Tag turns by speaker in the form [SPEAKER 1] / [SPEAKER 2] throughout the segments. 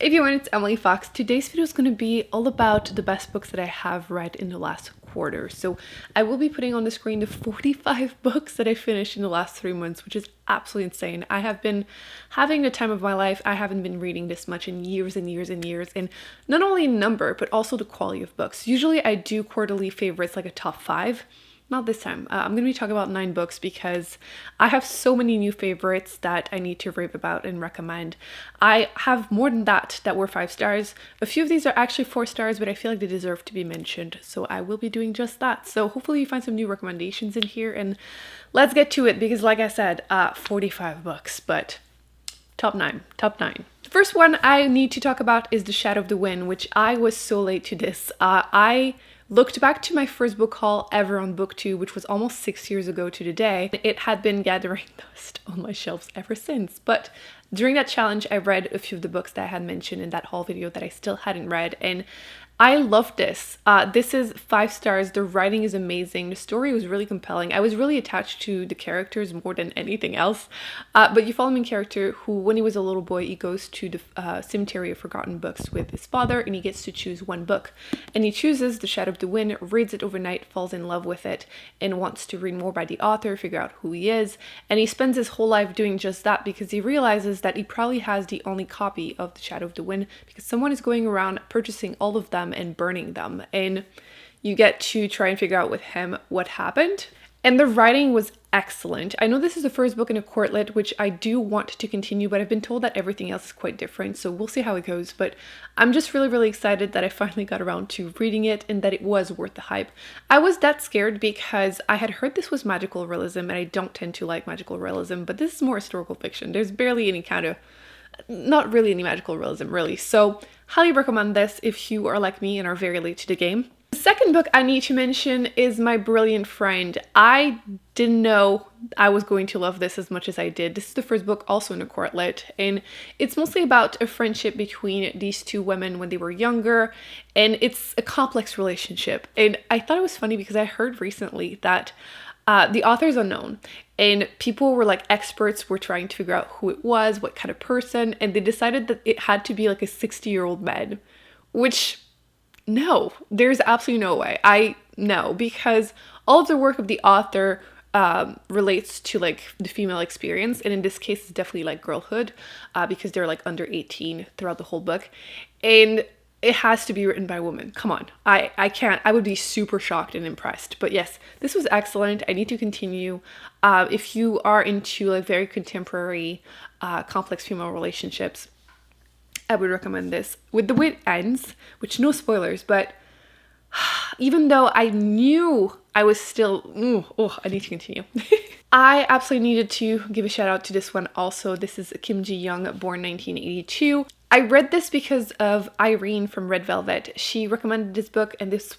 [SPEAKER 1] If you want, it's Emily Fox. Today's video is going to be all about the best books that I have read in the last quarter. So I will be putting on the screen the 45 books that I finished in the last 3 months, which is absolutely insane. I have been having the time of my life. I haven't been reading this much in years and years and years, and not only in number, but also the quality of books. Usually I do quarterly favorites, like a top 5. Not this time. I'm going to be talking about 9 books because I have so many new favorites that I need to rave about and recommend. I have more than that were 5 stars. A few of these are actually 4 stars, but I feel like they deserve to be mentioned. So I will be doing just that. So hopefully you find some new recommendations in here, and let's get to it because like I said, 45 books, but top 9. The first one I need to talk about is The Shadow of the Wind, which I was so late to this. I looked back to my first book haul ever on Booktube, which was almost 6 years ago to the day. It had been gathering dust on my shelves ever since, but during that challenge I read a few of the books that I had mentioned in that haul video that I still hadn't read, and I love this. This is 5 stars. The writing is amazing. The story was really compelling. I was really attached to the characters more than anything else. But you follow a main character who, when he was a little boy, he goes to the Cemetery of Forgotten Books with his father, and he gets to choose one book. And he chooses The Shadow of the Wind, reads it overnight, falls in love with it, and wants to read more by the author, figure out who he is. And he spends his whole life doing just that because he realizes that he probably has the only copy of The Shadow of the Wind because someone is going around purchasing all of them and burning them, and you get to try and figure out with him what happened. And the writing was excellent. I know this is the first book in a quartet, which I do want to continue, but I've been told that everything else is quite different, so we'll see how it goes. But I'm just really excited that I finally got around to reading it and that it was worth the hype. I was that scared because I had heard this was magical realism, and I don't tend to like magical realism, but this is more historical fiction. There's barely any kind of, not really any magical realism really, so highly recommend this if you are like me and are very late to the game. The second book I need to mention is My Brilliant Friend. I didn't know I was going to love this as much as I did. This is the first book also in a quartet, and it's mostly about a friendship between these 2 women when they were younger, and it's a complex relationship. And I thought it was funny because I heard recently that the author is unknown, and people were like, experts were trying to figure out who it was, what kind of person, and they decided that it had to be like a 60-year-old man, which no, there's absolutely no way. I know, because all of the work of the author relates to like the female experience, and in this case it's definitely like girlhood, because they're like under 18 throughout the whole book, and it has to be written by a woman. Come on. I can't. I would be super shocked and impressed. But yes, this was excellent. I need to continue. If you are into like very contemporary, complex female relationships, I would recommend this. With the way it ends, which no spoilers, but even though I knew I was still, I need to continue. I absolutely needed to give a shout out to this one also. This is Kim Ji-young, born 1982. I read this because of Irene from Red Velvet. She recommended this book, and this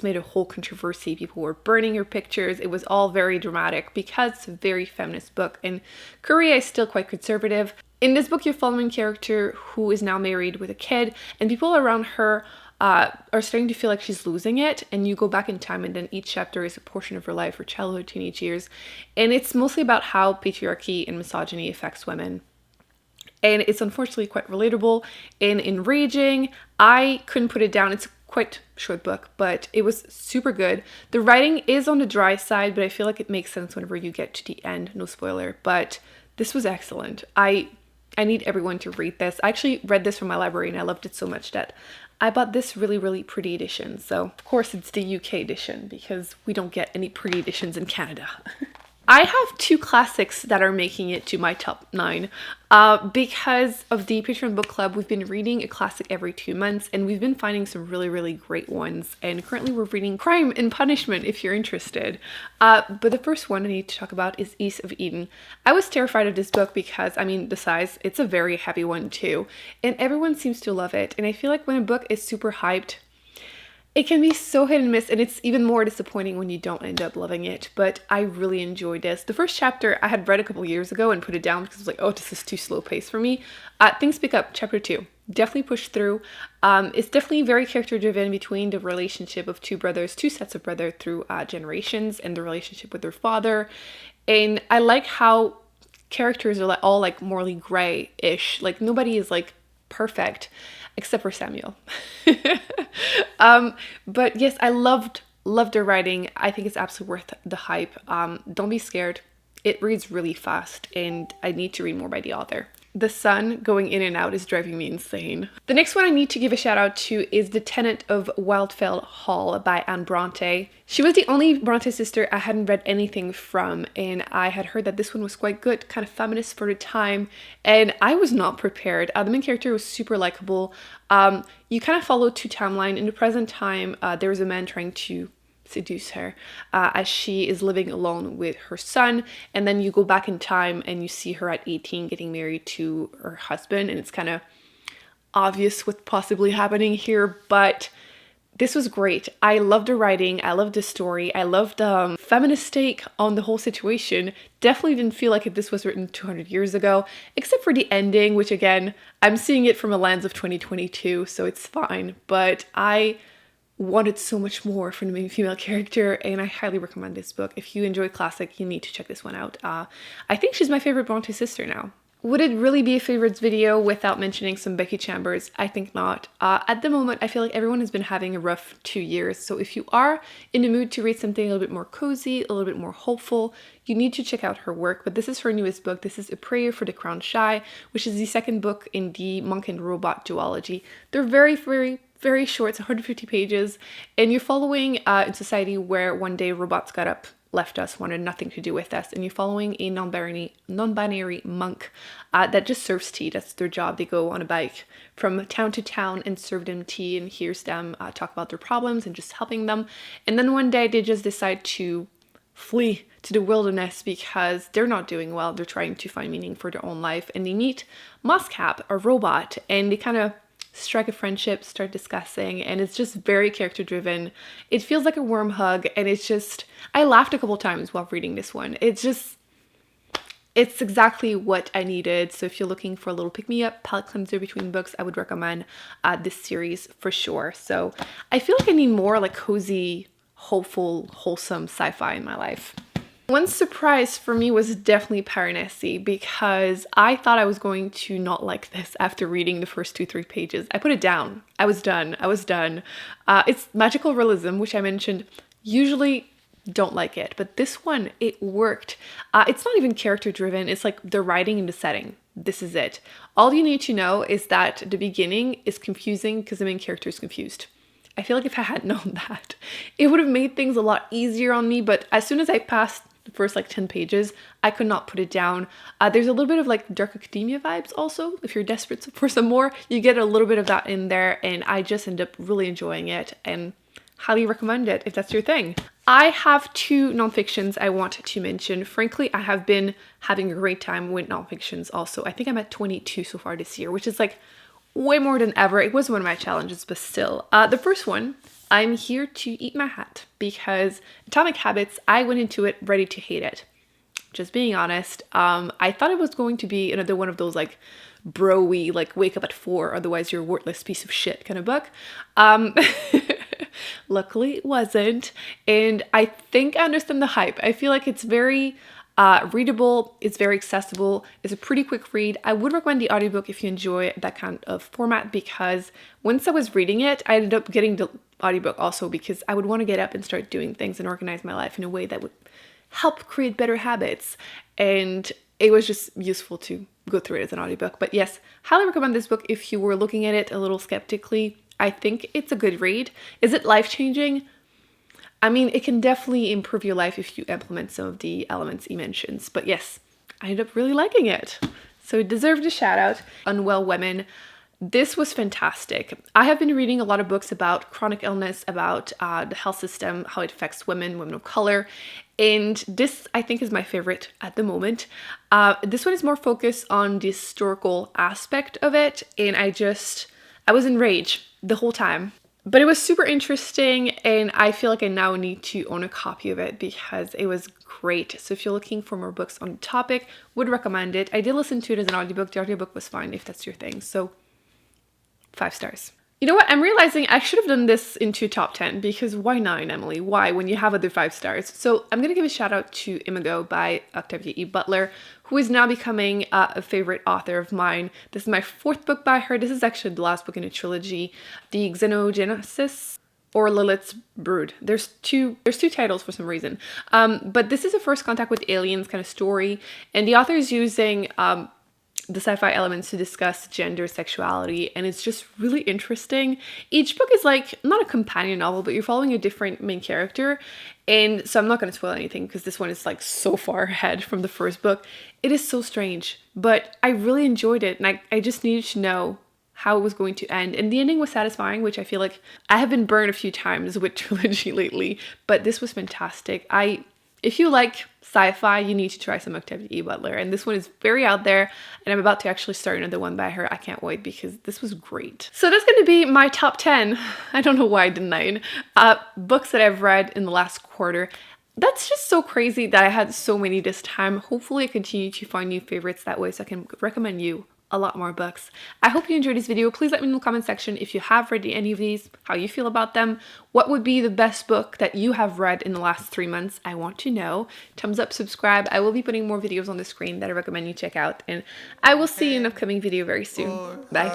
[SPEAKER 1] made a whole controversy. People were burning her pictures. It was all very dramatic because it's a very feminist book, and Korea is still quite conservative. In this book, you're following a character who is now married with a kid, and people around her are starting to feel like she's losing it, and you go back in time, and then each chapter is a portion of her life, her childhood, teenage years, and it's mostly about how patriarchy and misogyny affects women. And it's unfortunately quite relatable and enraging. I couldn't put it down. It's a quite short book, but it was super good. The writing is on the dry side, but I feel like it makes sense whenever you get to the end. No spoiler, but this was excellent. I need everyone to read this. I actually read this from my library and I loved it so much that I bought this really pretty edition. So of course it's the UK edition because we don't get any pretty editions in Canada. I have 2 classics that are making it to my top 9. Because of the Patreon book club, we've been reading a classic every 2 months, and we've been finding some really great ones. And currently we're reading Crime and Punishment if you're interested. But the first one I need to talk about is East of Eden. I was terrified of this book because, I mean, the size, it's a very heavy one too. And everyone seems to love it. And I feel like when a book is super hyped, it can be so hit and miss, and it's even more disappointing when you don't end up loving it, but I really enjoyed this. The first chapter I had read a couple years ago and put it down because I was like, oh, this is too slow paced for me. Things pick up, chapter 2. Definitely push through. It's definitely very character driven between the relationship of 2 brothers, 2 sets of brothers through generations, and the relationship with their father. And I like how characters are all like morally gray-ish. Like nobody is like perfect, except for Samuel. But yes, I loved her writing. I think it's absolutely worth the hype. Don't be scared. It reads really fast, and I need to read more by the author. The sun going in and out is driving me insane. The next one I need to give a shout out to is The Tenant of Wildfell Hall by Anne Bronte. She was the only Bronte sister I hadn't read anything from, and I had heard that this one was quite good, kind of feminist for the time, and I was not prepared. The main character was super likable. You kind of follow two timelines. In the present time, there was a man trying to seduce her as she is living alone with her son, and then you go back in time and you see her at 18 getting married to her husband, and it's kind of obvious what's possibly happening here, but this was great. I loved the writing, I loved the story, I loved the feminist take on the whole situation. Definitely didn't feel like this was written 200 years ago, except for the ending, which again, I'm seeing it from a lens of 2022, so it's fine, but I wanted so much more from the main female character, and I highly recommend this book. If you enjoy classic, you need to check this one out. I think she's my favorite Bronte sister now. Would it really be a favorites video without mentioning some Becky Chambers? I think not. At the moment, I feel like everyone has been having a rough 2 years, so if you are in the mood to read something a little bit more cozy, a little bit more hopeful, you need to check out her work. But this is her newest book. This is A Prayer for the Crowned Shy, which is the second book in the monk and robot duology. They're very short, it's 150 pages, and you're following in society where one day robots got up, left us, wanted nothing to do with us, and you're following a non-binary monk that just serves tea. That's their job. They go on a bike from town to town and serve them tea and hears them talk about their problems and just helping them. And then one day they just decide to flee to the wilderness because they're not doing well. They're trying to find meaning for their own life, and they meet Moscap, a robot, and they kind of strike a friendship, start discussing, and it's just very character driven. It feels like a warm hug, and it's just, I laughed a couple times while reading this one. It's exactly what I needed. So if you're looking for a little pick-me-up, palate cleanser between books, I would recommend this series for sure. So I feel like I need more like cozy, hopeful, wholesome sci-fi in my life. One surprise for me was definitely Piranesi, because I thought I was going to not like this after reading the first 2-3 pages. I put it down. I was done. It's magical realism, which I mentioned. Usually don't like it, but this one, it worked. It's not even character driven. It's like the writing and the setting. This is it. All you need to know is that the beginning is confusing because the main character is confused. I feel like if I had known that, it would have made things a lot easier on me, but as soon as I passed the first like 10 pages, I could not put it down. There's a little bit of like dark academia vibes also. If you're desperate for some more, you get a little bit of that in there, and I just end up really enjoying it and highly recommend it if that's your thing. I have 2 nonfictions I want to mention. Frankly, I have been having a great time with nonfictions also. I think I'm at 22 so far this year, which is like way more than ever. It was one of my challenges, but still. The first one, I'm here to eat my hat, because Atomic Habits, I went into it ready to hate it. Just being honest. I thought it was going to be another one of those like bro-y, like wake up at 4, otherwise you're a worthless piece of shit kind of book. Luckily it wasn't, and I think I understand the hype. I feel like it's very readable, it's very accessible, it's a pretty quick read. I would recommend the audiobook if you enjoy that kind of format, because once I was reading it, I ended up getting the audiobook also because I would want to get up and start doing things and organize my life in a way that would help create better habits, and it was just useful to go through it as an audiobook. But yes, highly recommend this book if you were looking at it a little skeptically. I think it's a good read. Is it life-changing? I mean, it can definitely improve your life if you implement some of the elements he mentions. But yes, I ended up really liking it. So it deserved a shout out. Unwell Women. This was fantastic. I have been reading a lot of books about chronic illness, about the health system, how it affects women of color. And this, I think, is my favorite at the moment. This one is more focused on the historical aspect of it. And I was enraged the whole time. But it was super interesting, and I feel like I now need to own a copy of it because it was great. So if you're looking for more books on the topic, would recommend it. I did listen to it as an audiobook. The audiobook was fine if that's your thing. So 5 stars. You know what? I'm realizing I should have done this into top 10 because why 9, Emily? Why when you have other 5 stars? So I'm going to give a shout out to Imago by Octavia E. Butler, who is now becoming a favorite author of mine. This is my 4th book by her. This is actually the last book in a trilogy, The Xenogenesis or Lilith's Brood. There's two titles for some reason. But this is a first contact with aliens kind of story, and the author is using the sci-fi elements to discuss gender, sexuality, and it's just really interesting. Each book is like not a companion novel, but you're following a different main character. And so I'm not going to spoil anything because this one is like so far ahead from the first book. It is so strange, but I really enjoyed it, and I just needed to know how it was going to end. And the ending was satisfying, which I feel like I have been burned a few times with trilogy lately, but this was fantastic. If you like sci-fi, you need to try some Octavia E. Butler. And this one is very out there, and I'm about to actually start another one by her. I can't wait because this was great. So that's going to be my top 10. I don't know why I did 9. Books that I've read in the last quarter. That's just so crazy that I had so many this time. Hopefully I continue to find new favorites that way so I can recommend you a lot more books. I hope you enjoyed this video. Please let me know in the comment section if you have read any of these, how you feel about them. What would be the best book that you have read in the last 3 months? I want to know. Thumbs up, subscribe. I will be putting more videos on the screen that I recommend you check out, and I will see you in an upcoming video very soon. Bye.